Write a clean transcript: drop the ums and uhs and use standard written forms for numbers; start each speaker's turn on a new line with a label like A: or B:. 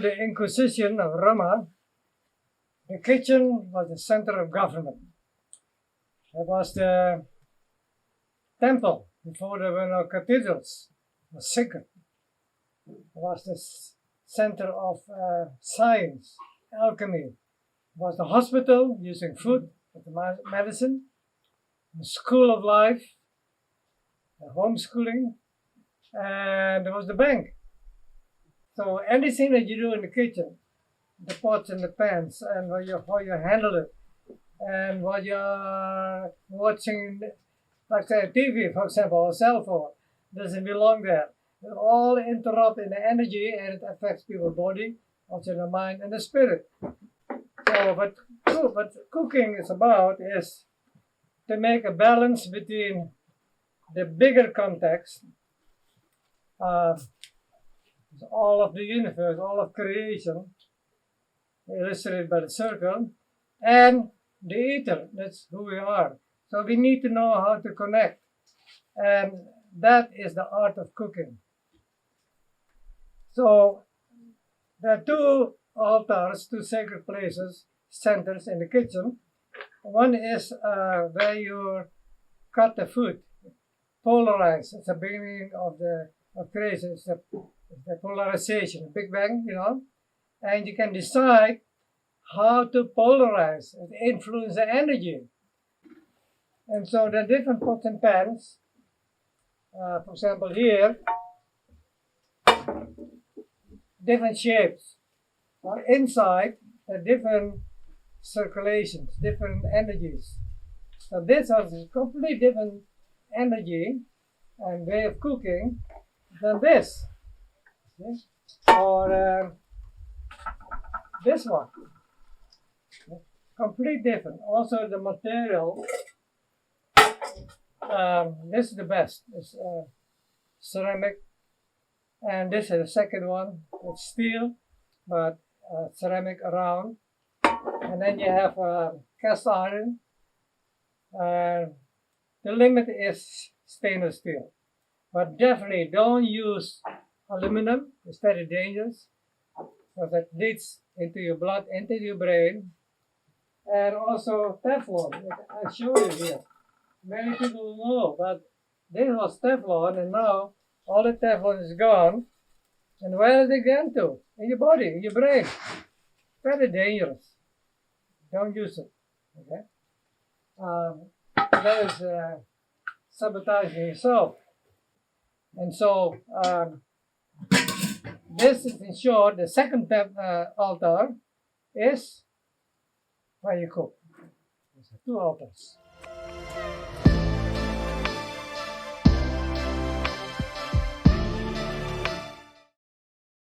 A: before the Inquisition of Roma, the kitchen was the center of government. It was the temple before there were no cathedrals. It was sacred. It was the center of science, alchemy. It was the hospital using food as medicine, the school of life, the homeschooling, and there was the bank. So anything that you do in the kitchen, the pots and the pans, and how you handle it, and what you're watching, like say TV, for example, or cell phone, doesn't belong there. It all interrupt in the energy, and it affects people's body, also the mind and the spirit. So, but cooking is about is to make a balance between the bigger context, all of the universe, all of creation, illustrated by the circle, and the ether, that's who we are. So we need to know how to connect, and that is the art of cooking. So there are two altars, two sacred places, centers in the kitchen. One is where you cut the food, polarize. It's the beginning of creation. It's the polarization, the Big Bang, and you can decide how to polarize and influence the energy. And so the different pots and pans, for example here, different shapes. Inside, the different circulations, different energies. So this has a completely different energy and way of cooking than this. Or this one. Complete different. Also the material, this is the best. It's ceramic. And this is the second one. It's steel, but ceramic around. And then you have cast iron. The limit is stainless steel. But definitely don't use aluminum. It's very dangerous because it leads into your blood, into your brain. And also Teflon. I show you here. Many people know, but this was Teflon, and now all the Teflon is gone. And where is it going to? In your body, in your brain. Very dangerous. Don't use it. Okay? That is sabotaging yourself. And so, this is in short, the second altar is where you cook. There's two altars.